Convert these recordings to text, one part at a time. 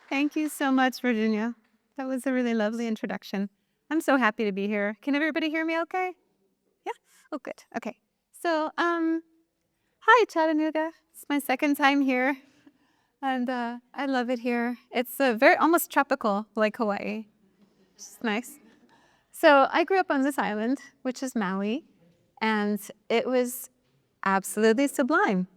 Thank you so much, Virginia. That was a really lovely introduction. I'm so happy to be here. Can everybody hear me okay? Yeah? Oh, good. Okay. So, hi, Chattanooga. It's my second time here, and I love it here. It's very almost tropical, like Hawaii. It's nice. So, I grew up on this island, which is Maui, and it was absolutely sublime.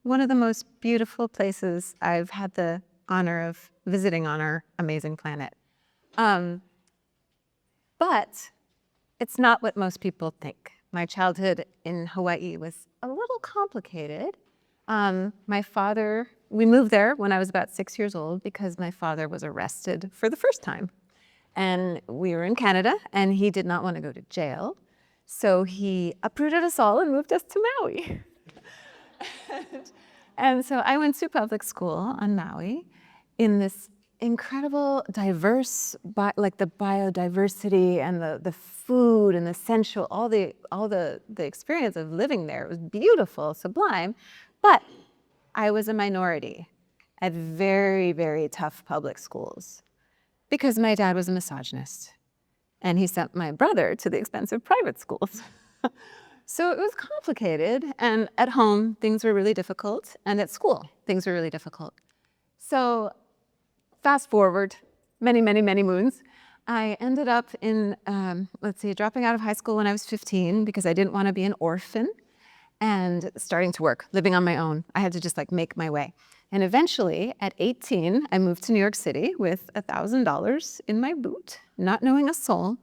One of the most beautiful places I've had the honor of visiting on our amazing planet. But it's not what most people think. My childhood in Hawaii was a little complicated. My father, we moved there when I was about 6 years old because my father was arrested for the first time. And we were in Canada, and he did not want to go to jail. So he uprooted us all and moved us to Maui. And so I went to public school on Maui in this incredible, diverse, like the biodiversity and the food and the sensual, all the experience of living there. It was beautiful, sublime, but I was a minority at very, very tough public schools because my dad was a misogynist and he sent my brother to the expensive private schools. So it was complicated, and at home, things were really difficult, and at school, things were really difficult. So fast forward many, many, many moons, I ended up in, dropping out of high school when I was 15 because I didn't want to be an orphan, and starting to work, living on my own. I had to just make my way. And eventually, at 18, I moved to New York City with $1,000 in my boot, not knowing a soul,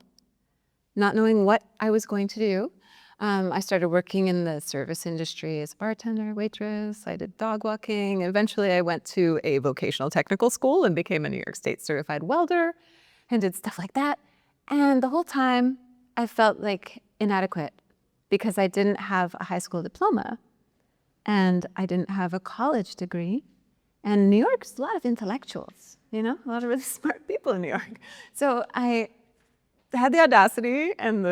not knowing what I was going to do. I started working in the service industry as a bartender, waitress. I did dog walking. Eventually, I went to a vocational technical school and became a New York State certified welder and did stuff like that. And the whole time, I felt like inadequate because I didn't have a high school diploma and I didn't have a college degree. And New York's a lot of intellectuals, a lot of really smart people in New York. So I had the audacity and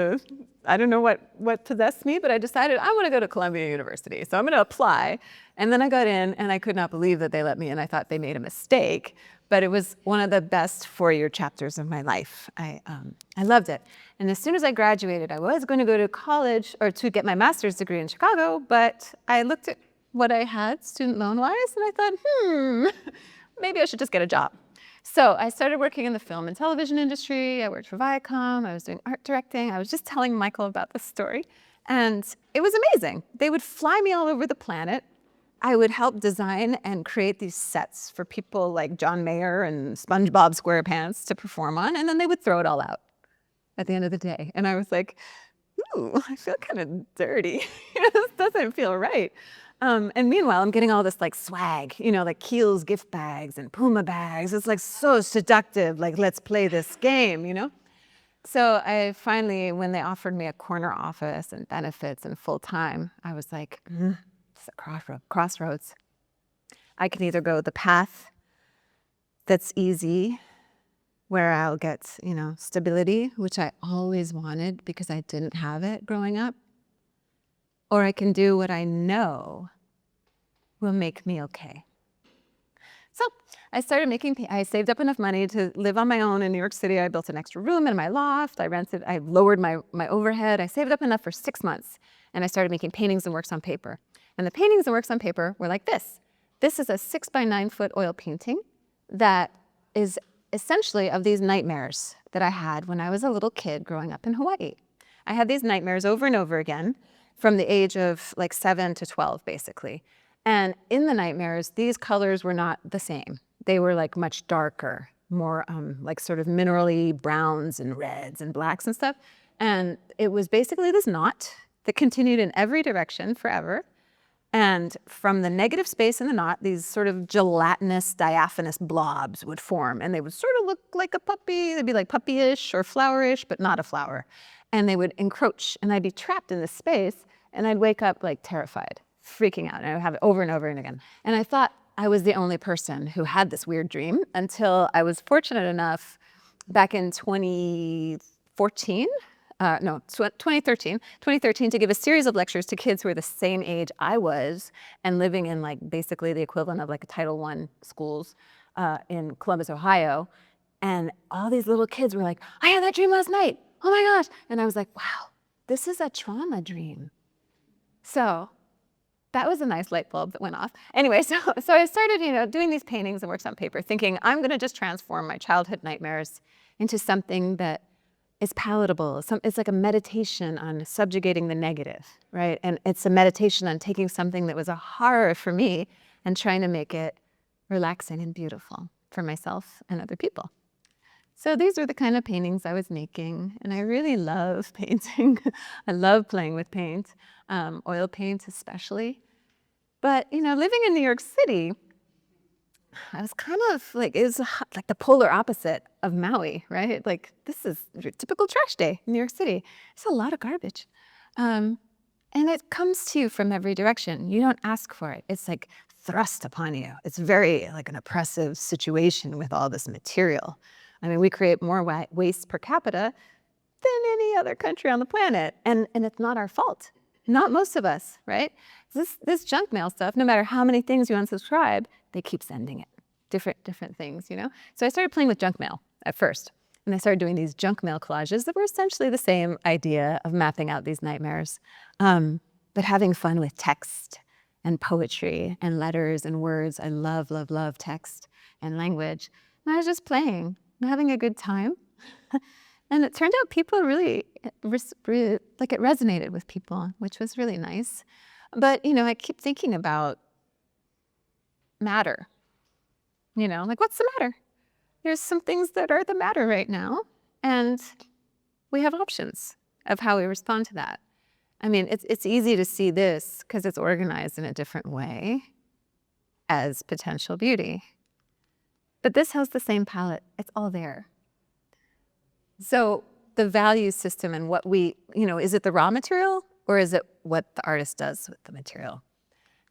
I don't know what possessed me, but I decided I want to go to Columbia University. So I'm going to apply. And then I got in, and I could not believe that they let me in. I thought they made a mistake, but it was one of the best 4-year chapters of my life. I loved it. And as soon as I graduated, I was going to go to college or to get my master's degree in Chicago, but I looked at what I had student loan-wise, and I thought, maybe I should just get a job. So I started working in the film and television industry. I worked for Viacom. I was doing art directing. I was just telling Michael about this story. And it was amazing. They would fly me all over the planet. I would help design and create these sets for people like John Mayer and SpongeBob SquarePants to perform on. And then they would throw it all out at the end of the day. And I was like, ooh, I feel kind of dirty. This doesn't feel right. And meanwhile, I'm getting all this swag, like Kiehl's gift bags and Puma bags. It's so seductive, let's play this game. So I finally, when they offered me a corner office and benefits and full time, I was like, it's a crossroads. I can either go the path that's easy, where I'll get, stability, which I always wanted because I didn't have it growing up, or I can do what I know will make me okay. So I started I saved up enough money to live on my own in New York City. I built an extra room in my loft. I lowered my overhead. I saved up enough for 6 months, and I started making paintings and works on paper. And the paintings and works on paper were like this. This is a 6 by 9 foot oil painting that is essentially of these nightmares that I had when I was a little kid growing up in Hawaii. I had these nightmares over and over again from the age of 7 to 12, basically. And in the nightmares, these colors were not the same. They were much darker, more sort of minerally browns and reds and blacks and stuff. And it was basically this knot that continued in every direction forever. And from the negative space in the knot, these sort of gelatinous, diaphanous blobs would form. And they would sort of look like a puppy. They'd be puppyish or flowerish, but not a flower. And they would encroach, and I'd be trapped in this space, and I'd wake up terrified, freaking out, and I would have it over and over and again. And I thought I was the only person who had this weird dream until I was fortunate enough back in 2014 2013 to give a series of lectures to kids who were the same age I was and living in like basically the equivalent of like a Title I schools in Columbus, Ohio. And all these little kids were like, I had that dream last night. Oh my gosh. And I was like, wow, this is a trauma dream. So that was a nice light bulb that went off. Anyway, so I started, doing these paintings and works on paper, thinking I'm going to just transform my childhood nightmares into something that is palatable. It's like a meditation on subjugating the negative, right? And it's a meditation on taking something that was a horror for me and trying to make it relaxing and beautiful for myself and other people. So these are the kind of paintings I was making, and I really love painting. I love playing with paint, oil paint especially. But, living in New York City, I was kind of like, it was like the polar opposite of Maui, right? Like, this is your typical trash day in New York City. It's a lot of garbage. And it comes to you from every direction. You don't ask for it. It's like thrust upon you. It's very like an oppressive situation with all this material. I mean, we create more waste per capita than any other country on the planet. And it's not our fault. Not most of us, right? This junk mail stuff, no matter how many things you unsubscribe, they keep sending it. Different things, So I started playing with junk mail at first. And I started doing these junk mail collages that were essentially the same idea of mapping out these nightmares, but having fun with text and poetry and letters and words. I love, love, love text and language. And I was just playing and having a good time. And it turned out people really, like it resonated with people, which was really nice. But, I keep thinking about matter. Like, what's the matter? There's some things that are the matter right now, and we have options of how we respond to that. I mean, it's easy to see this because it's organized in a different way as potential beauty. But this has the same palette. It's all there. So the value system and what is it the raw material or is it what the artist does with the material?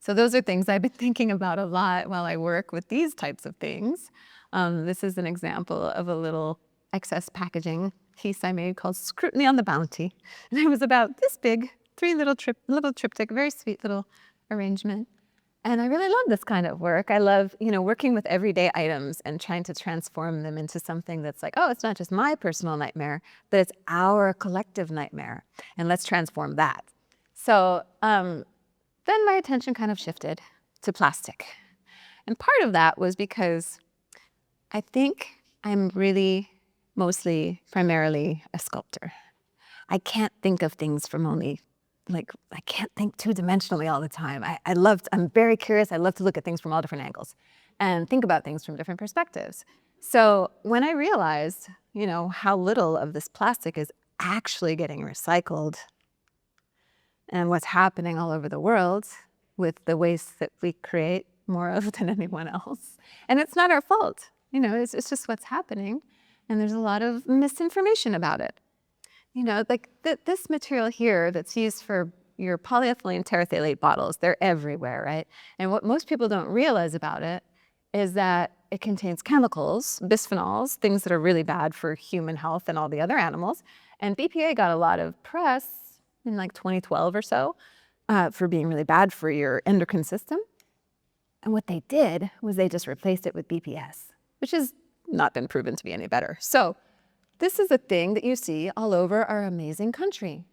So those are things I've been thinking about a lot while I work with these types of things. This is an example of a little excess packaging piece I made called Scrutiny on the Bounty. And it was about this big, 3 little triptych, very sweet little arrangement. And I really love this kind of work. I love, working with everyday items and trying to transform them into something that's like, oh, it's not just my personal nightmare, but it's our collective nightmare. And let's transform that. So then my attention kind of shifted to plastic. And part of that was because I think I'm really primarily a sculptor. I can't think of things from only I can't think two-dimensionally all the time. I'm very curious. I love to look at things from all different angles and think about things from different perspectives. So when I realized, how little of this plastic is actually getting recycled and what's happening all over the world with the waste that we create more of than anyone else. And it's not our fault. It's just what's happening. And there's a lot of misinformation about it. This material here that's used for your polyethylene terephthalate bottles, they're everywhere, right? And what most people don't realize about it is that it contains chemicals, bisphenols, things that are really bad for human health and all the other animals. And BPA got a lot of press in like 2012 or so for being really bad for your endocrine system. And what they did was they just replaced it with BPS, which has not been proven to be any better. So this is a thing that you see all over our amazing country.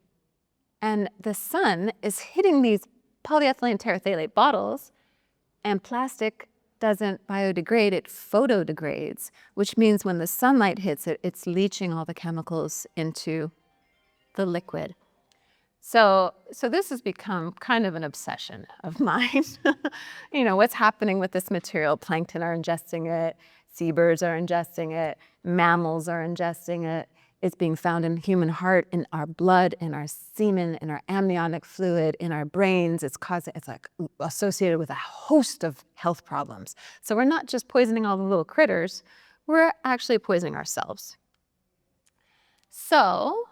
And the sun is hitting these polyethylene terephthalate bottles, and plastic doesn't biodegrade, it photodegrades, which means when the sunlight hits it, it's leaching all the chemicals into the liquid. So this has become kind of an obsession of mine. What's happening with this material? Plankton are ingesting it. Seabirds are ingesting it, mammals are ingesting it. It's being found in the human heart, in our blood, in our semen, in our amniotic fluid, in our brains. It's like associated with a host of health problems. So we're not just poisoning all the little critters, we're actually poisoning ourselves. So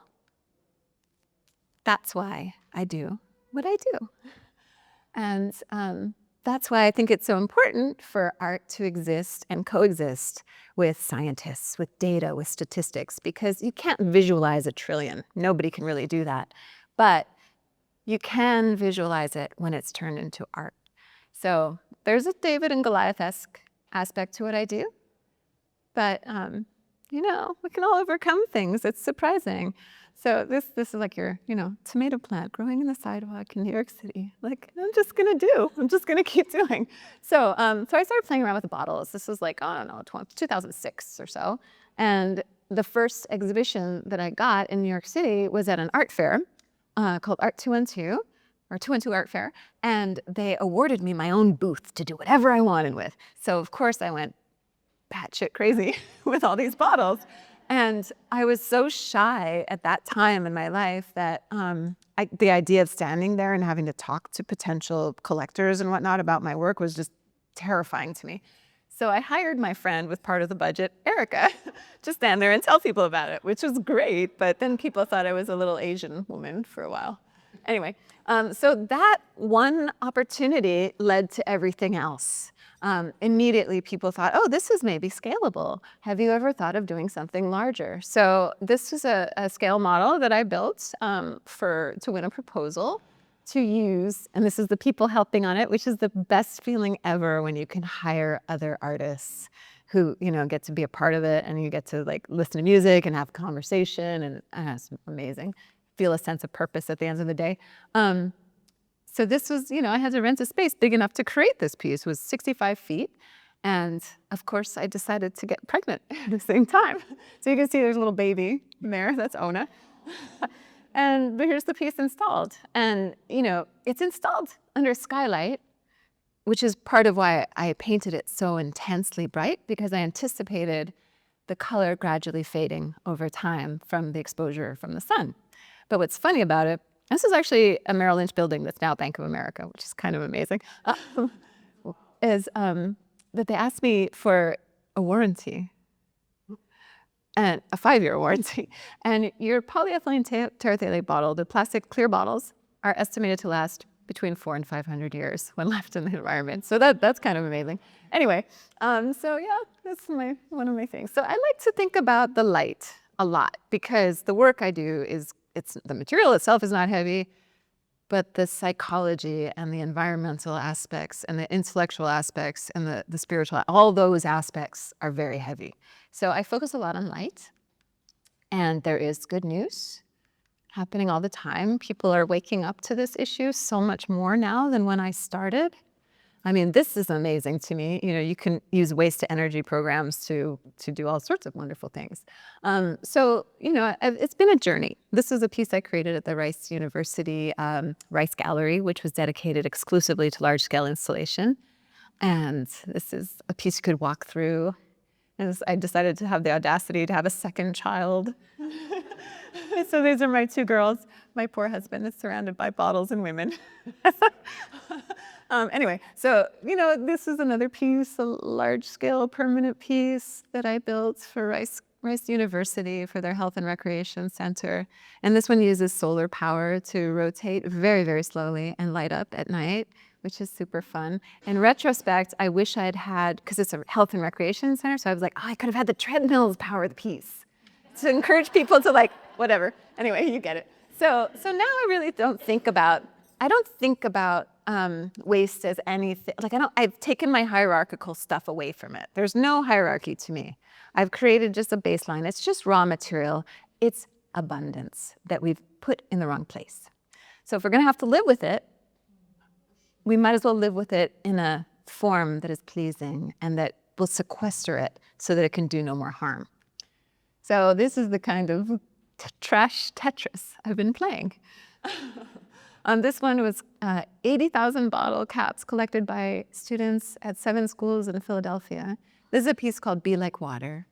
that's why I do what I do. And that's why I think it's so important for art to exist and coexist with scientists, with data, with statistics, because you can't visualize a trillion. Nobody can really do that. But you can visualize it when it's turned into art. So there's a David and Goliath-esque aspect to what I do. But, you know, we can all overcome things. It's surprising. So this is like your, you know, tomato plant growing in the sidewalk in New York City. Like, I'm just going to keep doing. So I started playing around with the bottles. This was like, I don't know, 2006 or so. And the first exhibition that I got in New York City was at an art fair called Art 212, or 212 Art Fair. And they awarded me my own booth to do whatever I wanted with. So of course I went batshit crazy with all these bottles. And I was so shy at that time in my life that the idea of standing there and having to talk to potential collectors and whatnot about my work was just terrifying to me. So I hired my friend with part of the budget, Erica, to stand there and tell people about it, which was great. But then people thought I was a little Asian woman for a while. Anyway, so that one opportunity led to everything else. Immediately people thought, oh, this is maybe scalable. Have you ever thought of doing something larger? So this was a scale model that I built to win a proposal to use, and this is the people helping on it, which is the best feeling ever when you can hire other artists who, you know, get to be a part of it, and you get to like listen to music and have conversation, and it's amazing. Feel a sense of purpose at the end of the day. So this was, you know, I had to rent a space big enough to create this piece. It was 65 feet. And of course, I decided to get pregnant at the same time. So you can see there's a little baby there. That's Ona. But here's the piece installed. And, you know, it's installed under skylight, which is part of why I painted it so intensely bright, because I anticipated the color gradually fading over time from the exposure from the sun. But what's funny about it, this is actually a Merrill Lynch building that's now Bank of America, which is kind of amazing, is that they asked me for a warranty, and a 5-year warranty. And your polyethylene terephthalate bottle, the plastic clear bottles, are estimated to last between 400 and 500 years when left in the environment. So that's kind of amazing. Anyway, so yeah, that's one of my things. So I like to think about the light a lot, because the work I do is, the material itself is not heavy, but the psychology and the environmental aspects and the intellectual aspects and the spiritual, all those aspects are very heavy. So I focus a lot on light, and there is good news happening all the time. People are waking up to this issue so much more now than when I started. I mean, this is amazing to me. You know, you can use waste to energy programs to do all sorts of wonderful things. So, you know, it's been a journey. This is a piece I created at the Rice University Rice Gallery, which was dedicated exclusively to large-scale installation. And this is a piece you could walk through. And I decided to have the audacity to have a second child. So these are my 2 girls. My poor husband is surrounded by bottles and women. Anyway, so, you know, this is another piece, a large-scale permanent piece that I built for Rice University for their Health and Recreation Center. And this one uses solar power to rotate very, very slowly and light up at night, which is super fun. In retrospect, I wish I had, because it's a health and recreation center, so I was like, oh, I could have had the treadmills power the piece to encourage people to, like, whatever. Anyway, you get it. So now I really don't think about, waste as anything. Like, I've taken my hierarchical stuff away from it. There's no hierarchy to me. I've created just a baseline. It's just raw material. It's abundance that we've put in the wrong place. So if we're going to have to live with it, we might as well live with it in a form that is pleasing and that will sequester it so that it can do no more harm. So this is the kind of trash Tetris I've been playing. This one was 80,000 bottle caps collected by students at 7 schools in Philadelphia. This is a piece called Be Like Water.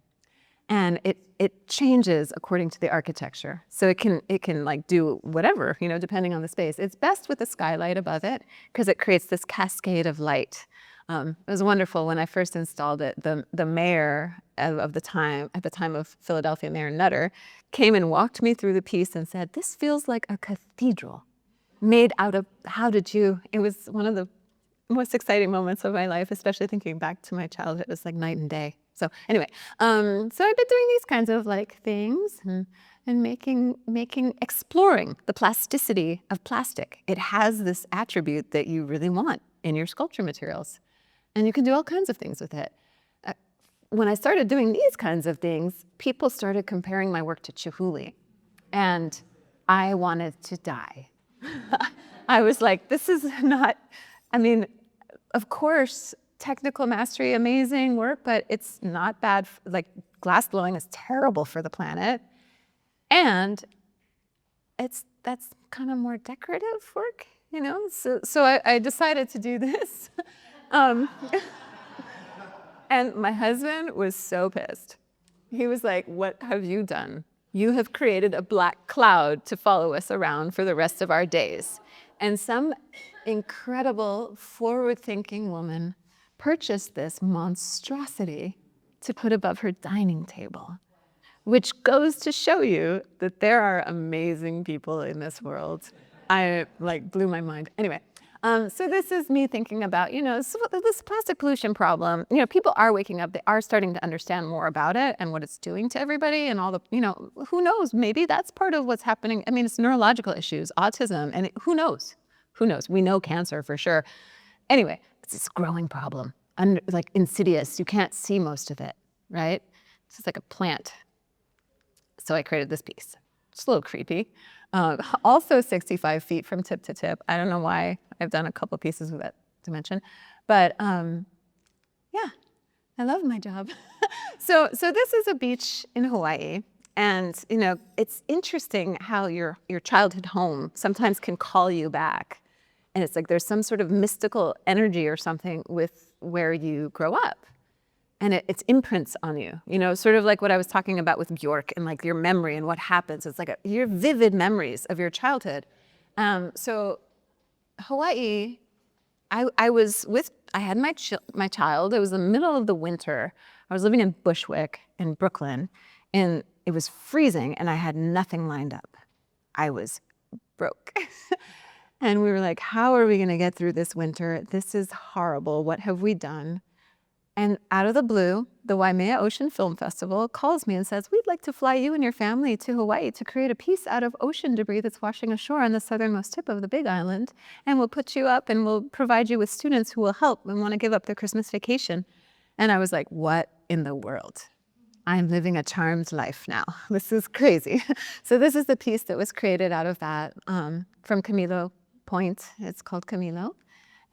And it changes according to the architecture. So it can like do whatever, you know, depending on the space. It's best with a skylight above it because it creates this cascade of light. It was wonderful when I first installed it. The mayor at the time of Philadelphia, Mayor Nutter, came and walked me through the piece and said, "This feels like a cathedral made out of, how did you?" It was one of the most exciting moments of my life, especially thinking back to my childhood. It's like night and day. So anyway, so I've been doing these kinds of like things and exploring the plasticity of plastic. It has this attribute that you really want in your sculpture materials, and you can do all kinds of things with it. When I started doing these kinds of things, people started comparing my work to Chihuly, and I wanted to die. I was like, this is not, I mean, of course, technical mastery, amazing work, but it's not bad. Like glass blowing is terrible for the planet. And that's kind of more decorative work, you know? So I decided to do this. And my husband was so pissed. He was like, what have you done? You have created a black cloud to follow us around for the rest of our days. And some incredible, forward-thinking woman purchased this monstrosity to put above her dining table, which goes to show you that there are amazing people in this world. I like blew my mind. Anyway, so this is me thinking about, you know, this plastic pollution problem. You know, people are waking up. They are starting to understand more about it and what it's doing to everybody and all the, you know, who knows? Maybe that's part of what's happening. I mean, it's neurological issues, autism, and who knows? Who knows? We know cancer for sure. Anyway, it's this growing problem, like insidious. You can't see most of it, right? It's just like a plant. So I created this piece. It's a little creepy. Also 65 feet from tip to tip. I don't know why. I've done a couple pieces with that dimension. But yeah, I love my job. So this is a beach in Hawaii. And you know, it's interesting how your childhood home sometimes can call you back. And it's like there's some sort of mystical energy or something with where you grow up. And it's imprints on you, you know, sort of like what I was talking about with Bjork and like your memory and what happens. It's like your vivid memories of your childhood. So Hawaii, I had my child. It was the middle of the winter. I was living in Bushwick in Brooklyn, and it was freezing, and I had nothing lined up. I was broke. And we were like, how are we going to get through this winter? This is horrible. What have we done? And out of the blue, the Waimea Ocean Film Festival calls me and says, we'd like to fly you and your family to Hawaii to create a piece out of ocean debris that's washing ashore on the southernmost tip of the Big Island. And we'll put you up and we'll provide you with students who will help and want to give up their Christmas vacation. And I was like, what in the world? I'm living a charmed life now. This is crazy. So this is the piece that was created out of that from Camilo Point. It's called Camilo.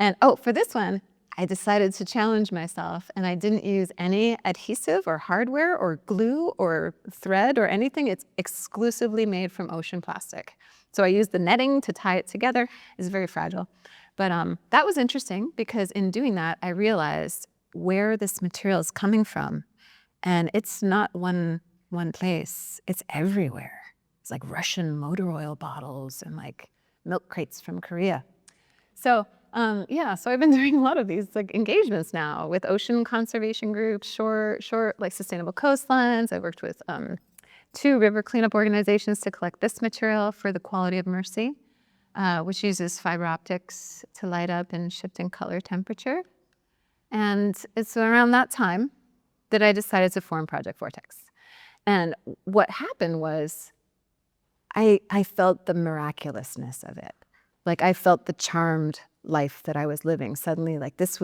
And oh, for this one, I decided to challenge myself, and I didn't use any adhesive or hardware or glue or thread or anything. It's exclusively made from ocean plastic. So I used the netting to tie it together. It's very fragile. But that was interesting because in doing that, I realized where this material is coming from. And it's not one place. It's everywhere. It's like Russian motor oil bottles and like milk crates from Korea. So yeah, so I've been doing a lot of these like engagements now with ocean conservation groups, shore like sustainable coastlines. I worked with 2 river cleanup organizations to collect this material for the Quality of Mercy, which uses fiber optics to light up and shift in color temperature. And it's around that time that I decided to form Project Vortex. And what happened was I felt the miraculousness of it. Like I felt the charmed life that I was living. Suddenly, like this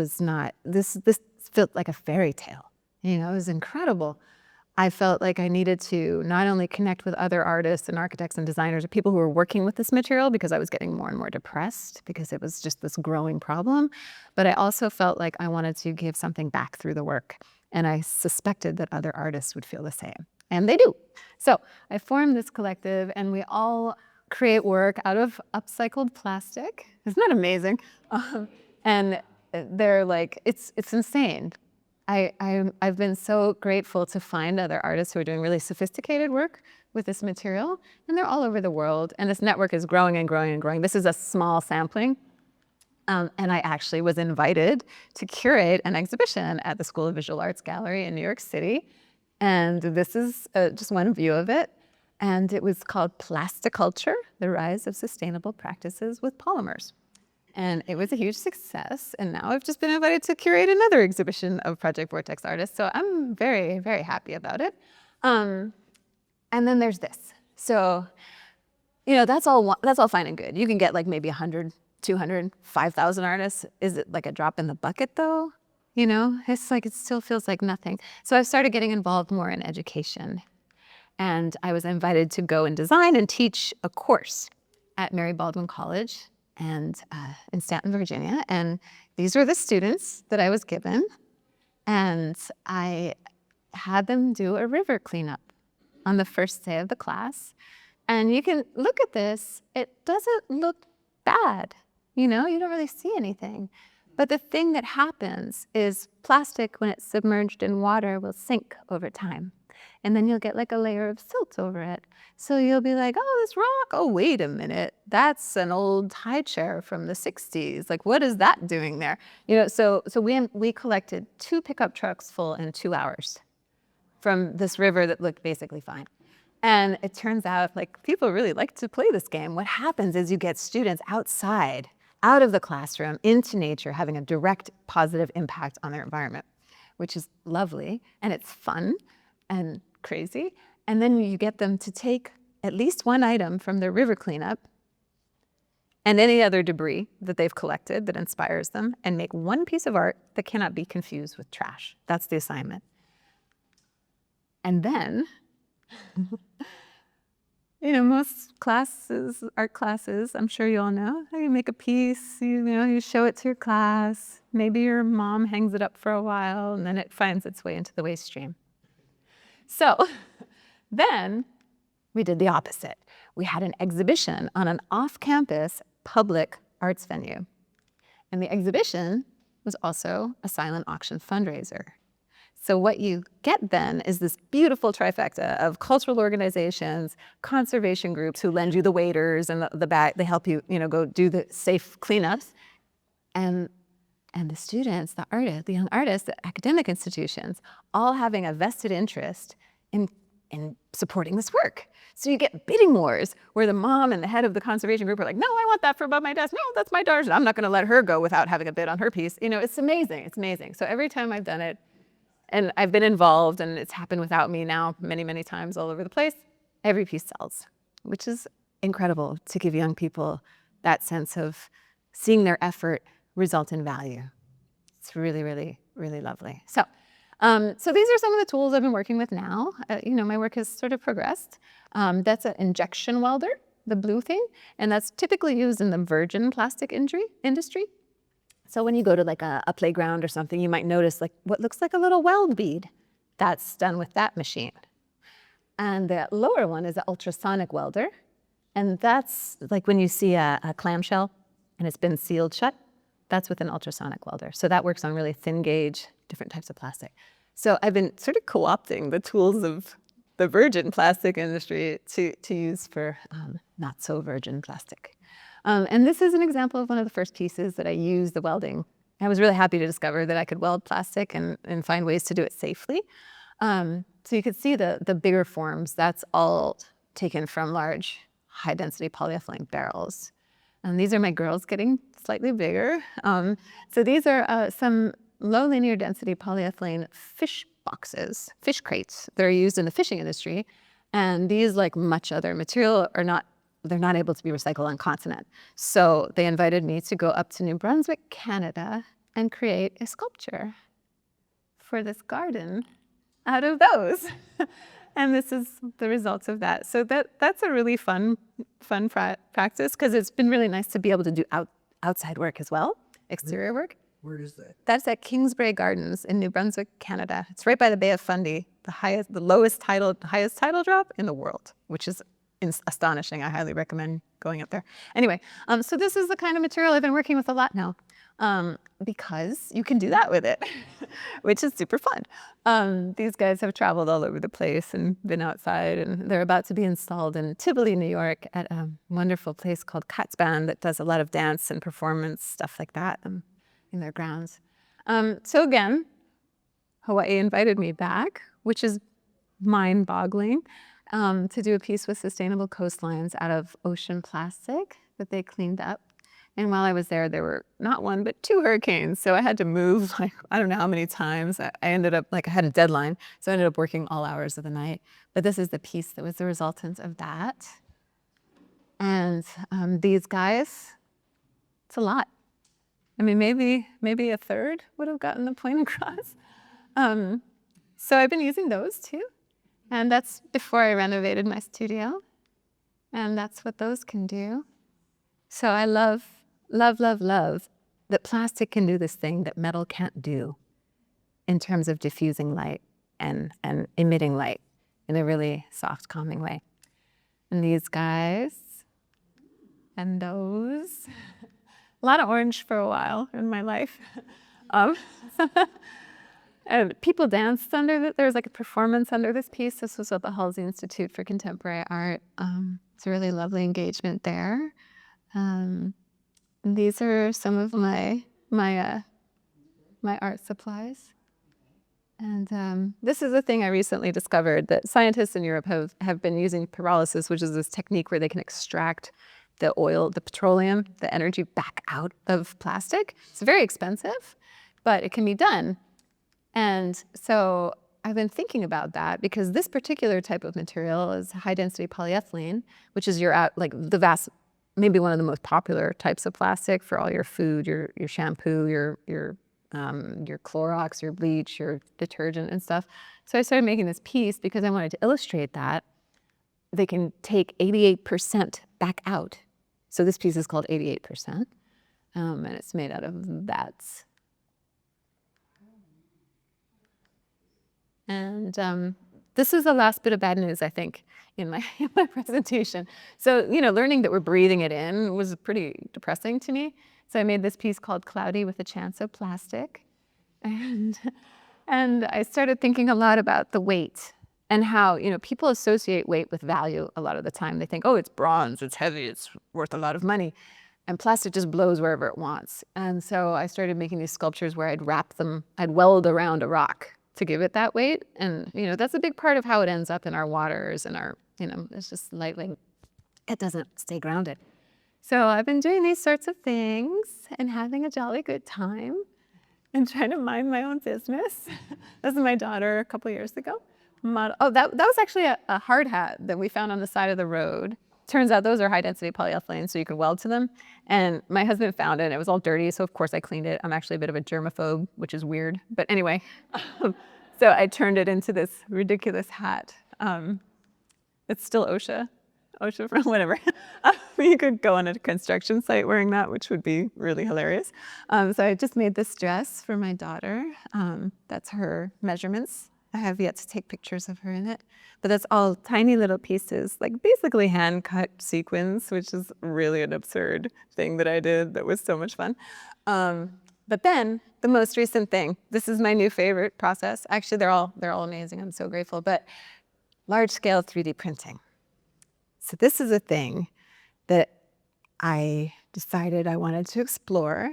felt like a fairy tale. You know, it was incredible. I felt like I needed to not only connect with other artists and architects and designers or people who were working with this material because I was getting more and more depressed because it was just this growing problem, but I also felt like I wanted to give something back through the work. And I suspected that other artists would feel the same. And they do. So I formed this collective, and we all create work out of upcycled plastic. Isn't that amazing? And they're like, it's insane. I've been so grateful to find other artists who are doing really sophisticated work with this material, and they're all over the world. And this network is growing and growing and growing. This is a small sampling. And I actually was invited to curate an exhibition at the School of Visual Arts Gallery in New York City. And this is just one view of it. And it was called Plasticulture, The Rise of Sustainable Practices with Polymers. And it was a huge success. And now I've just been invited to curate another exhibition of Project Vortex artists. So I'm very, very happy about it. And then there's this. So, that's all fine and good. You can get like maybe 100, 200, 5,000 artists. Is it like a drop in the bucket though? It's like, it still feels like nothing. So I've started getting involved more in education. And I was invited to go and design and teach a course at Mary Baldwin College and in Stanton, Virginia. And these were the students that I was given. And I had them do a river cleanup on the first day of the class. And you can look at this, it doesn't look bad. You don't really see anything. But the thing that happens is plastic, when it's submerged in water, will sink over time. And then you'll get like a layer of silt over it. So you'll be like, oh, this rock, oh, wait a minute. That's an old high chair from the 60s. Like, what is that doing there? So we collected 2 pickup trucks full in 2 hours from this river that looked basically fine. And it turns out, like, people really like to play this game. What happens is you get students outside, out of the classroom, into nature, having a direct positive impact on their environment, which is lovely, and it's fun and crazy. And then you get them to take at least one item from their river cleanup and any other debris that they've collected that inspires them and make one piece of art that cannot be confused with trash. That's the assignment. And then, most classes, art classes, I'm sure you all know, you make a piece, you show it to your class. Maybe your mom hangs it up for a while, and then it finds its way into the waste stream. So then we did the opposite. We had an exhibition on an off-campus public arts venue. And the exhibition was also a silent auction fundraiser. So what you get then is this beautiful trifecta of cultural organizations, conservation groups who lend you the waiters and the bag. They help you, go do the safe cleanups. And the students, the artists, the young artists, the academic institutions, all having a vested interest in supporting this work. So you get bidding wars where the mom and the head of the conservation group are like, no, I want that for above my desk. No, that's my daughter's. I'm not going to let her go without having a bid on her piece. It's amazing. It's amazing. So every time I've done it, and I've been involved, and it's happened without me now many, many times all over the place, every piece sells, which is incredible to give young people that sense of seeing their effort result in value. It's really, really, really lovely. So these are some of the tools I've been working with now. My work has sort of progressed. That's an injection welder, the blue thing, and that's typically used in the virgin plastic industry. So when you go to like a playground or something, you might notice like what looks like a little weld bead. That's done with that machine. And the lower one is an ultrasonic welder. And that's like when you see a clamshell and it's been sealed shut, that's with an ultrasonic welder. So that works on really thin gauge, different types of plastic. So I've been sort of co-opting the tools of the virgin plastic industry to use for not so virgin plastic. And this is an example of one of the first pieces that I used the welding. I was really happy to discover that I could weld plastic and find ways to do it safely. So you could see the bigger forms, that's all taken from large high-density polyethylene barrels. And these are my girls getting slightly bigger. So these are some low linear density polyethylene fish boxes, fish crates that are used in the fishing industry. And these, like much other material, they're not able to be recycled on continent. So they invited me to go up to New Brunswick, Canada, and create a sculpture for this garden out of those. And this is the results of that. So that's a really fun practice, because it's been really nice to be able to do outside work as well, exterior work. Where is that? That's at Kingsbrae Gardens in New Brunswick, Canada. It's right by the Bay of Fundy, the highest tidal drop in the world, which is astonishing. I highly recommend going up there. Anyway, so this is the kind of material I've been working with a lot now, because you can do that with it, which is super fun. These guys have traveled all over the place and been outside, and they're about to be installed in Tivoli, New York, at a wonderful place called Katz Band that does a lot of dance and performance, stuff like that, in their grounds. So again, Hawaii invited me back, which is mind-boggling, to do a piece with sustainable coastlines out of ocean plastic that they cleaned up And while I was there, there were not one, but 2 hurricanes. So I had to move, like, I don't know how many times. I ended up, like, I had a deadline. So I ended up working all hours of the night. But this is the piece that was the resultant of that. And these guys, it's a lot. I mean, maybe a third would have gotten the point across. So I've been using those too. And that's before I renovated my studio. And that's what those can do. So I love that plastic can do this thing that metal can't do in terms of diffusing light and emitting light in a really soft, calming way. And these guys and those. A lot of orange for a while in my life. And people danced under it. There was like a performance under this piece. This was at the Halsey Institute for Contemporary Art. It's a really lovely engagement there. These are some of my art supplies. And this is a thing I recently discovered that scientists in Europe have been using pyrolysis, which is this technique where they can extract the oil, the petroleum, the energy back out of plastic. It's very expensive, but it can be done. And so I've been thinking about that because this particular type of material is high density polyethylene, which is maybe one of the most popular types of plastic for all your food, your shampoo, your Clorox, your bleach, your detergent and stuff. So I started making this piece because I wanted to illustrate that they can take 88% back out. So this piece is called 88%, and it's made out of that. And this is the last bit of bad news, I think, in my presentation. So, learning that we're breathing it in was pretty depressing to me. So I made this piece called Cloudy with a Chance of Plastic. And I started thinking a lot about the weight and how, people associate weight with value a lot of the time. They think, oh, it's bronze, it's heavy, it's worth a lot of money. And plastic just blows wherever it wants. And so I started making these sculptures where I'd weld around a rock to give it that weight. And, that's a big part of how it ends up in our waters and our, it's just lightly, it doesn't stay grounded. So I've been doing these sorts of things and having a jolly good time and trying to mind my own business. This is my daughter a couple years ago. That was actually a hard hat that we found on the side of the road. Turns out those are high density polyethylene, so you can weld to them. And my husband found it, and it was all dirty, so of course I cleaned it. I'm actually a bit of a germaphobe, which is weird. But anyway, so I turned it into this ridiculous hat. It's still OSHA from whatever. You could go on a construction site wearing that, which would be really hilarious. So I just made this dress for my daughter. That's her measurements. I have yet to take pictures of her in it. But that's all tiny little pieces, like basically hand-cut sequins, which is really an absurd thing that I did that was so much fun. But then the most recent thing, this is my new favorite process. Actually, they're all amazing. I'm so grateful. But large-scale 3D printing. So this is a thing that I decided I wanted to explore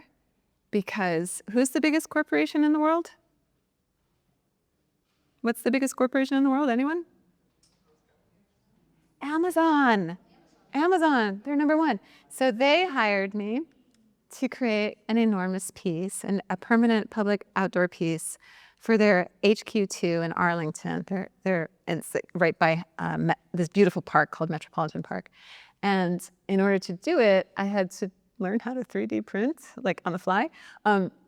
because who's the biggest corporation in the world? What's the biggest corporation in the world? Anyone? Amazon. They're number one. So they hired me to create an enormous piece, a permanent public outdoor piece for their HQ2 in Arlington. It's right by this beautiful park called Metropolitan Park. And in order to do it, I had to learn how to 3D print, like on the fly.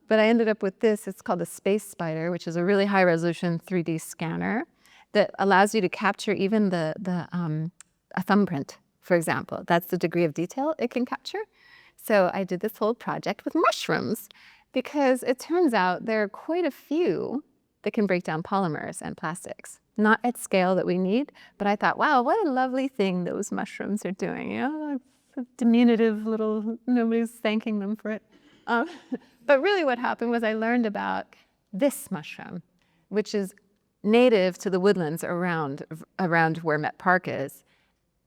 But I ended up with this. It's called the Space Spider, which is a really high-resolution 3D scanner that allows you to capture even a thumbprint, for example. That's the degree of detail it can capture. So I did this whole project with mushrooms because it turns out there are quite a few that can break down polymers and plastics. Not at scale that we need, but I thought, wow, what a lovely thing those mushrooms are doing. A diminutive little, nobody's thanking them for it. But really what happened was I learned about this mushroom, which is native to the woodlands around where Met Park is,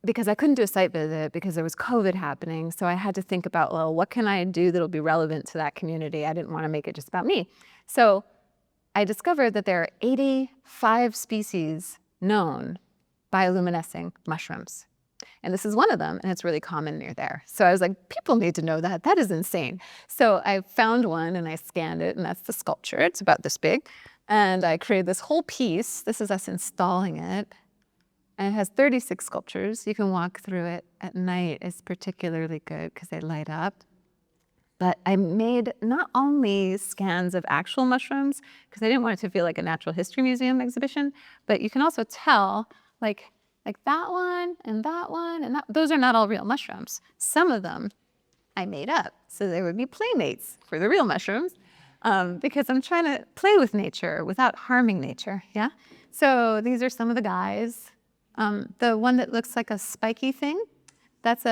because I couldn't do a site visit because there was COVID happening. So I had to think about, well, what can I do that'll be relevant to that community? I didn't want to make it just about me. So I discovered that there are 85 species known bioluminescing mushrooms. And this is one of them, and it's really common near there. So I was like, people need to know that. That is insane. So I found one and I scanned it, and that's the sculpture. It's about this big. And I created this whole piece. This is us installing it. And it has 36 sculptures. You can walk through it at night. It's particularly good because they light up. But I made not only scans of actual mushrooms, because I didn't want it to feel like a natural history museum exhibition, but you can also tell, like that one and that one, and those are not all real mushrooms. Some of them I made up, so there would be playmates for the real mushrooms, because I'm trying to play with nature without harming nature, yeah? So these are some of the guys. The one that looks like a spiky thing, that's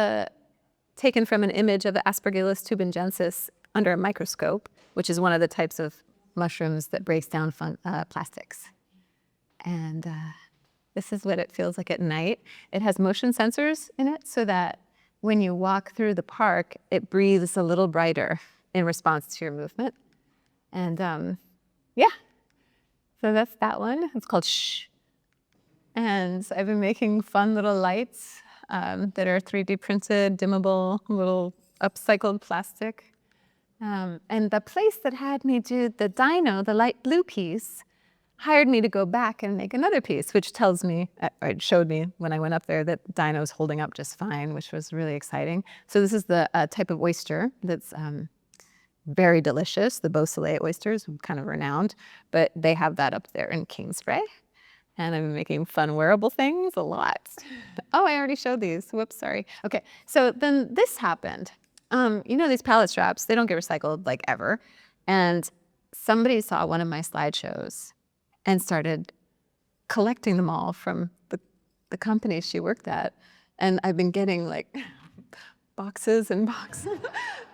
taken from an image of the Aspergillus tubangensis under a microscope, which is one of the types of mushrooms that breaks down plastics. And this is what it feels like at night. It has motion sensors in it so that when you walk through the park, it breathes a little brighter in response to your movement. And yeah, so that's that one. It's called Shh. And I've been making fun little lights that are 3D printed, dimmable, little upcycled plastic. And the place that had me do the dino, the light blue piece, hired me to go back and make another piece, which tells me, or it showed me when I went up there that dino's holding up just fine, which was really exciting. So this is the type of oyster that's very delicious. The Beausoleil oysters, kind of renowned, but they have that up there in Kingsbray. And I'm making fun wearable things a lot. Oh, I already showed these. Whoops, sorry. Okay, so then this happened. You know these pallet straps, they don't get recycled like ever. And somebody saw one of my slideshows and started collecting them all from the company she worked at. And I've been getting like boxes and boxes.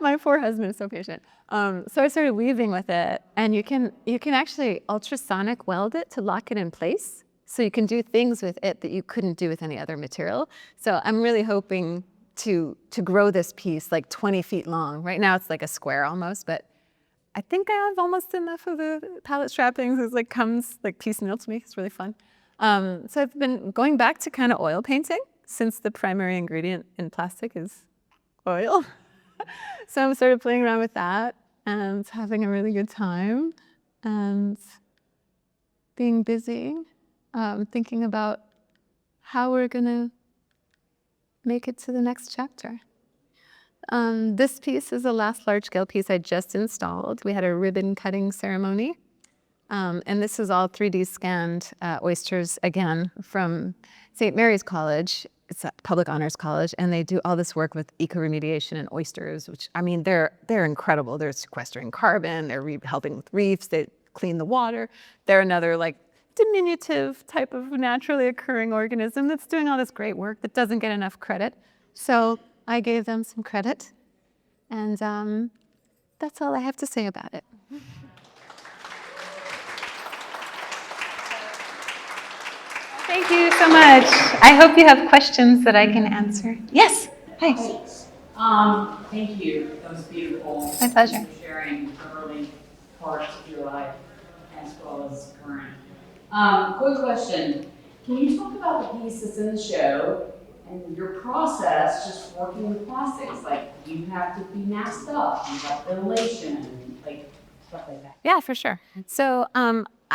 My poor husband is so patient. So I started weaving with it, and you can actually ultrasonic weld it to lock it in place. So you can do things with it that you couldn't do with any other material. So I'm really hoping to grow this piece like 20 feet long. Right now it's like a square almost, but I think I have almost enough of the pallet strappings. It comes like piecemeal to me. It's really fun. So I've been going back to kind of oil painting since the primary ingredient in plastic is oil. So I started playing around with that and having a really good time and being busy, thinking about how we're gonna make it to the next chapter. This piece is the last large-scale piece I just installed. We had a ribbon cutting ceremony. And this is all 3D scanned oysters, again, from St. Mary's College. It's a public honors college, and they do all this work with eco-remediation and oysters, which, I mean, they're incredible. They're sequestering carbon, they're helping with reefs, they clean the water. They're another diminutive type of naturally occurring organism that's doing all this great work that doesn't get enough credit. So I gave them some credit, and that's all I have to say about it. Thank you so much. I hope you have questions that I can answer. Yes. Hi. Thank you. That was beautiful. My pleasure. Thank you for sharing the early parts of your life as well as current. Quick question. Can you talk about the piece that's in the show and your process just working with plastics? Like, you have to be masked up, you have ventilation, and stuff like that. Yeah, for sure. So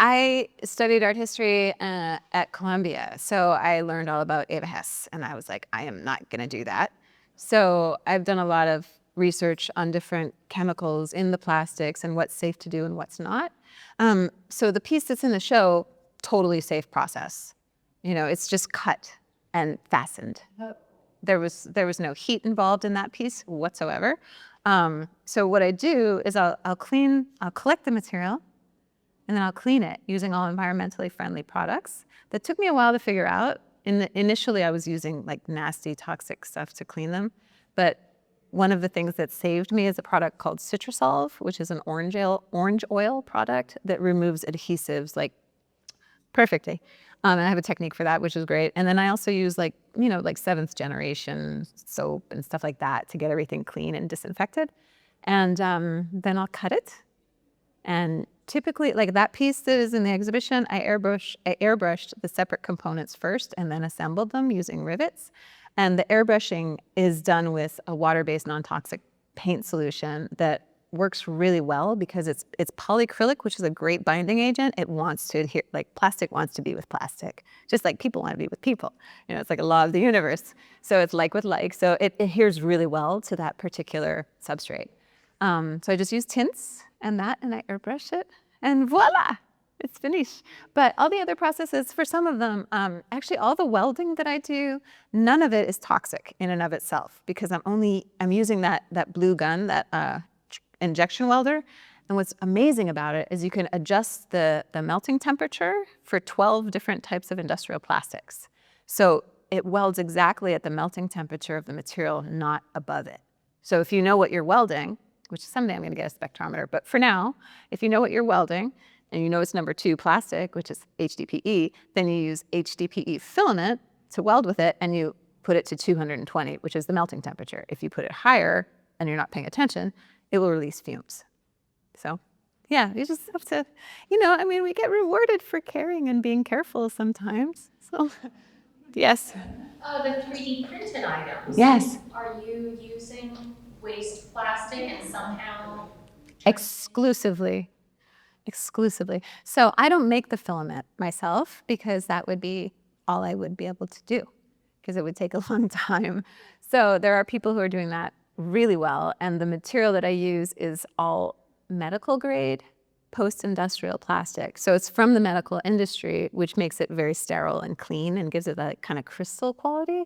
I studied art history at Columbia. So I learned all about Eva Hesse, and I was like, I am not going to do that. So I've done a lot of research on different chemicals in the plastics and what's safe to do and what's not. So the piece that's in the show, totally safe process. You know, it's just cut and fastened. There was no heat involved in that piece whatsoever. So what I do is I'll collect the material, and then I'll clean it using all environmentally friendly products. That took me a while to figure out. Initially, I was using nasty, toxic stuff to clean them. But one of the things that saved me is a product called Citrusolve, which is an orange oil product that removes adhesives perfectly. And I have a technique for that, which is great. And then I also use 7th generation soap and stuff like that to get everything clean and disinfected. And then I'll cut it. And typically, that piece that is in the exhibition, I airbrushed the separate components first and then assembled them using rivets. And the airbrushing is done with a water-based non-toxic paint solution that works really well because it's polyacrylic, which is a great binding agent. It wants to adhere, like plastic wants to be with plastic, just like people want to be with people. You know, it's like a law of the universe. So it's like with like. So it adheres really well to that particular substrate. So I just use tints and I airbrush it, and voila, it's finished. But all the other processes, for some of them, actually all the welding that I do, none of it is toxic in and of itself because I'm using that blue gun, that injection welder. And what's amazing about it is you can adjust the melting temperature for 12 different types of industrial plastics. So it welds exactly at the melting temperature of the material, not above it. So if you know what you're welding, which someday I'm going to get a spectrometer, but for now, if you know what you're welding, and you know it's number 2 plastic, which is HDPE, then you use HDPE filament to weld with it, and you put it to 220, which is the melting temperature. If you put it higher and you're not paying attention, it will release fumes. So yeah, you just have to, I mean, we get rewarded for caring and being careful sometimes. So yes. The 3D printed items. Yes. Are you using waste plastic and somehow? Exclusively. So I don't make the filament myself because that would be all I would be able to do because it would take a long time. So there are people who are doing that really well. And the material that I use is all medical grade post-industrial plastic. So it's from the medical industry, which makes it very sterile and clean and gives it that kind of crystal quality,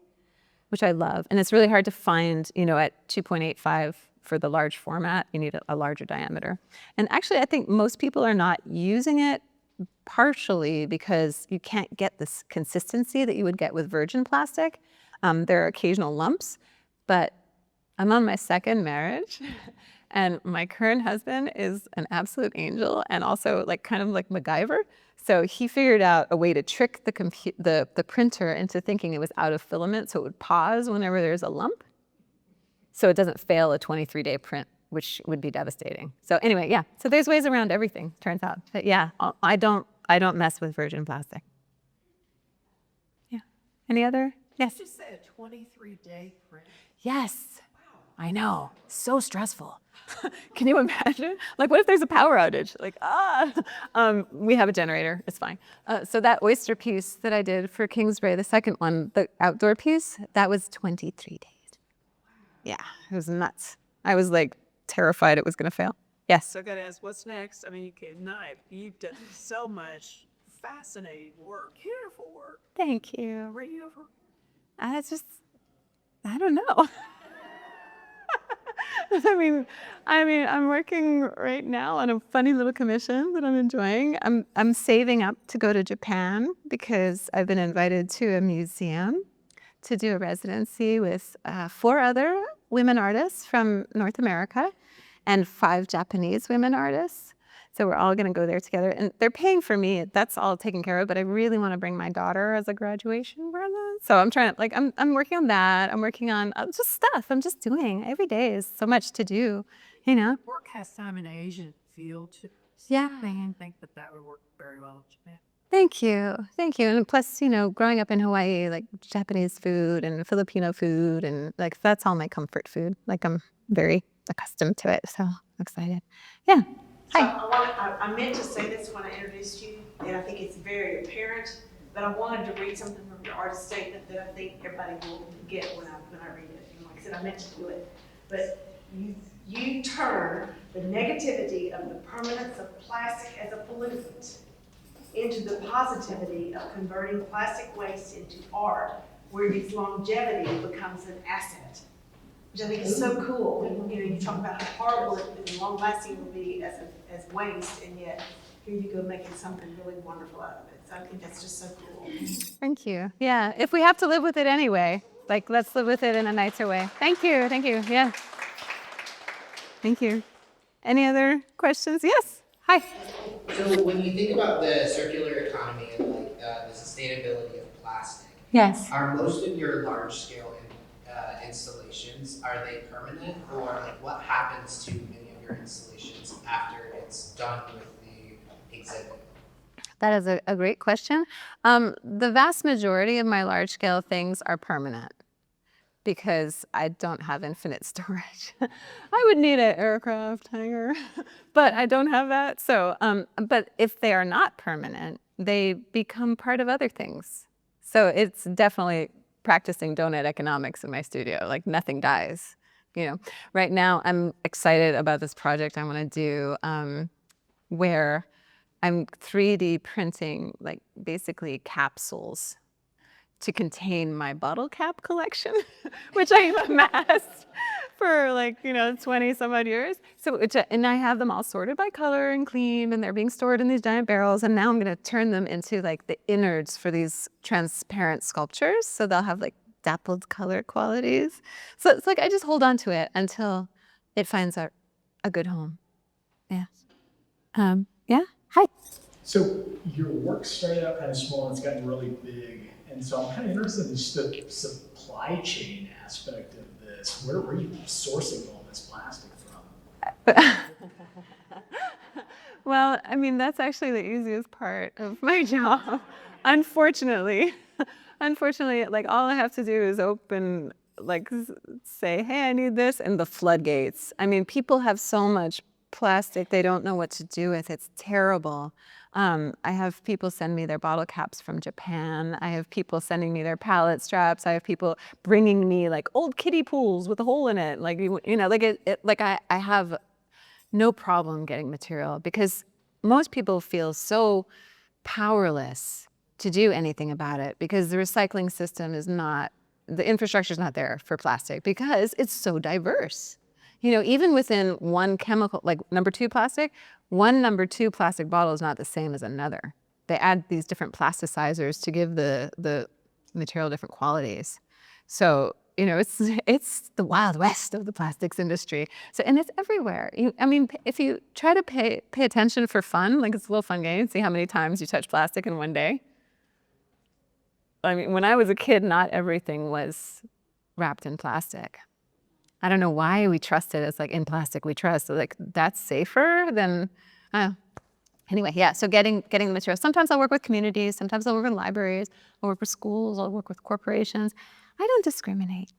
which I love. And it's really hard to find, at 2.85 for the large format, you need a larger diameter. And actually, I think most people are not using it partially because you can't get this consistency that you would get with virgin plastic. There are occasional lumps, but I'm on my second marriage and my current husband is an absolute angel and also kind of like MacGyver. So he figured out a way to trick the printer into thinking it was out of filament so it would pause whenever there's a lump. So it doesn't fail a 23-day print, which would be devastating. So anyway, yeah. So there's ways around everything, turns out. But yeah, I don't mess with virgin plastic. Yeah. Any other? Yes. Did you say a 23-day print? Yes. Wow. I know. So stressful. Can you imagine? What if there's a power outage? We have a generator. It's fine. So that oyster piece that I did for Kingsbury, the second one, the outdoor piece, that was 23 days. Yeah, it was nuts. I was terrified it was going to fail. Yes. So I got to ask, what's next? I mean, you've done so much fascinating work, beautiful work. Thank you. Where are you over? I don't know. I mean, I'm working right now on a funny little commission that I'm enjoying. I'm saving up to go to Japan because I've been invited to a museum to do a residency with 4 other women artists from North America and 5 Japanese women artists. So we're all going to go there together, and they're paying for me. That's all taken care of. But I really want to bring my daughter as a graduation present. So I'm trying to I'm working on that. I'm working on just stuff. I'm just doing every day is so much to do, Work has some in Asian field too. Yeah. I think that would work very well in Japan. Thank you. And plus, growing up in Hawaii, Japanese food and Filipino food, and that's all my comfort food. I'm very accustomed to it. So I'm excited. Yeah. So I meant to say this when I introduced you, and I think it's very apparent, but I wanted to read something from your artist statement that I think everybody will get when I read it. And like I said, I meant to do it. But you turn the negativity of the permanence of plastic as a pollutant into the positivity of converting plastic waste into art, where its longevity becomes an asset. Which I think is so cool. You talk about how hard work and long lasting will be as waste, and yet here you go making something really wonderful out of it. So I think that's just so cool. Thank you. Yeah. If we have to live with it anyway, let's live with it in a nicer way. Thank you. Yeah. Thank you. Any other questions? Yes. Hi. So when you think about the circular economy and the sustainability of plastic, Yes. are most of your large scale installations, are they permanent, or what happens to many of your installations after it's done with the exhibit? That is a great question. The vast majority of my large scale things are permanent. because I don't have infinite storage. I would need an aircraft hangar, but I don't have that. So, but if they are not permanent, they become part of other things. So it's definitely practicing donut economics in my studio. Like nothing dies, you know. Right now, I'm excited about this project I want to do, where I'm 3D printing like basically capsules to contain my bottle cap collection, which I have amassed for like, 20 some odd years. So, and I have them all sorted by color and clean, and they're being stored in these giant barrels. And now I'm gonna turn them into like the innards for these transparent sculptures. So they'll have like dappled color qualities. So it's like, I just hold on to it until it finds a good home. Yeah. Yeah, hi. So your work started out kind of small and it's gotten really big. And so I'm kind of interested in just the supply chain aspect of this. Where are you sourcing all this plastic from? Well, I mean, that's actually the easiest part of my job. Unfortunately, like all I have to do is open, like say, hey, I need this, and the floodgates. I mean, people have so much plastic they don't know what to do with. It's terrible. I have people send me their bottle caps from Japan. I have people sending me their pallet straps. I have people bringing me like old kiddie pools with a hole in it. Like, like I have no problem getting material because most people feel so powerless to do anything about it because the recycling system is not, the infrastructure is not there for plastic because it's so diverse. Even within one chemical, like number 2 plastic, one number 2 plastic bottle is not the same as another. They add these different plasticizers to give the material different qualities. So, it's the Wild West of the plastics industry. So, and it's everywhere. If you try to pay attention for fun, like it's a little fun game, see how many times you touch plastic in one day. I mean, when I was a kid, not everything was wrapped in plastic. I don't know why we trust it. It's like in plastic we trust. So like that's safer than, anyway, yeah. So getting the material. Sometimes I'll work with communities. Sometimes I'll work with libraries. I'll work with schools. I'll work with corporations. I don't discriminate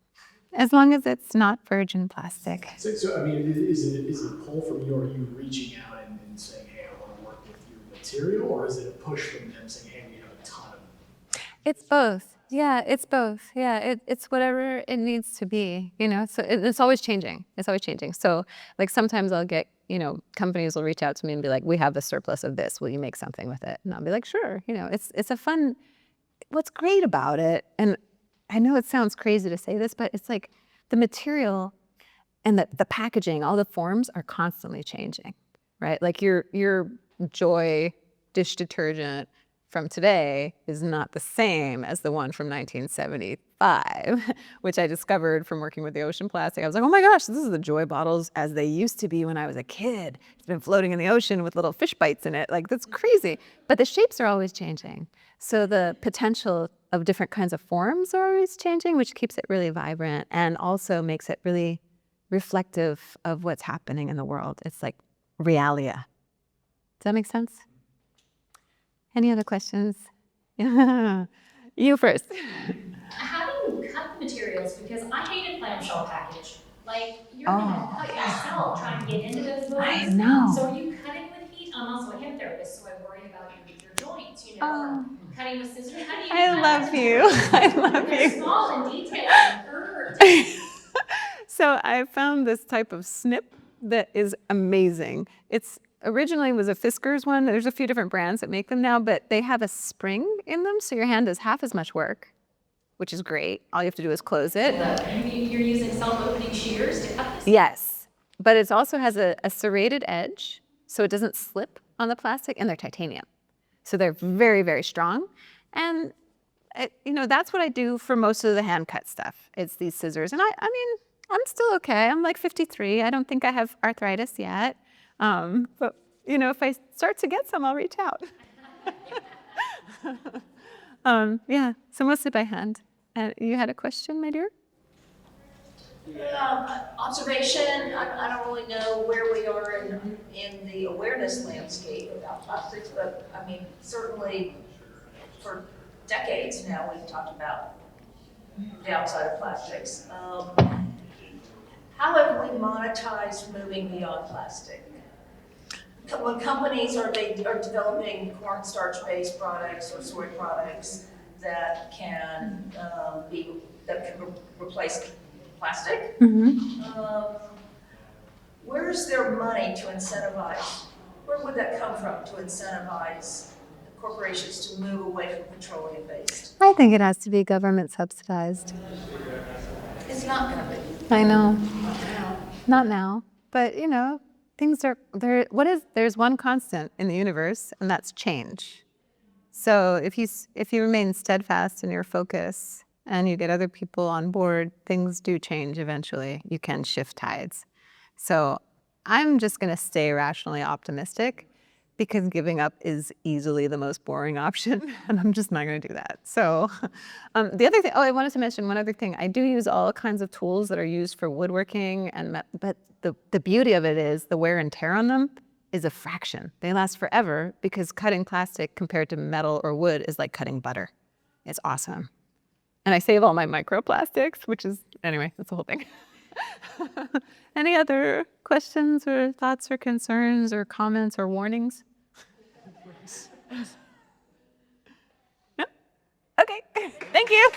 as long as it's not virgin plastic. So I mean, is it a pull from you, or are you reaching out and saying, hey, I want to work with your material, or is it a push from them saying, hey, we have a ton of them? It's both. Yeah, it's both. Yeah, it's whatever it needs to be, so it's always changing. It's always changing. So like sometimes I'll get, companies will reach out to me and be like, we have the surplus of this. Will you make something with it? And I'll be like, sure. It's a fun, what's great about it, and I know it sounds crazy to say this, but it's like the material and the packaging, all the forms are constantly changing, right? Like your Joy dish detergent from today is not the same as the one from 1975, which I discovered from working with the ocean plastic. I was like, oh my gosh, this is the Joy bottles as they used to be when I was a kid. It's been floating in the ocean with little fish bites in it. Like, that's crazy. But the shapes are always changing. So the potential of different kinds of forms are always changing, which keeps it really vibrant and also makes it really reflective of what's happening in the world. It's like realia. Does that make sense? Any other questions? You first. How do you cut the materials? Because I hate a clamshell package. Like, you're gonna cut yourself trying to get into those bones. I know. So are you cutting with heat? I'm also a hip therapist, so I worry about your joints, or cutting with scissors. How do you I love you. I love They're you. small and detailed and hurt. So I found this type of snip that is amazing. It's originally was a Fiskars one. There's a few different brands that make them now, but they have a spring in them, so your hand does half as much work, which is great. All you have to do is close it. You're using self-opening shears to cut this? Yes, but it also has a serrated edge, so it doesn't slip on the plastic, and they're titanium. So they're very, very strong. And that's what I do for most of the hand cut stuff. It's these scissors. And I mean, I'm still okay. I'm like 53. I don't think I have arthritis yet. But if I start to get some, I'll reach out. Yeah, so mostly by hand. You had a question, my dear? Observation, I don't really know where we are in the awareness landscape about plastics, but I mean, certainly for decades now, we've talked about downside of plastics. How have we monetized moving beyond plastic? When companies are developing cornstarch-based products or soy products that can replace plastic, where's their money to incentivize? Where would that come from to incentivize corporations to move away from petroleum-based? I think it has to be government subsidized. It's not going to be. I know. Not now, but you know, things are there. There's one constant in the universe, and that's change. So if you remain steadfast in your focus and you get other people on board, things do change eventually. You can shift tides. So I'm just going to stay rationally optimistic, because giving up is easily the most boring option, and I'm just not going to do that. So the other thing, I wanted to mention one other thing. I do use all kinds of tools that are used for woodworking, but the beauty of it is the wear and tear on them is a fraction. They last forever, because cutting plastic compared to metal or wood is like cutting butter. It's awesome. And I save all my microplastics, which is, anyway, that's the whole thing. Any other questions or thoughts or concerns or comments or warnings? No? Okay. Thank you.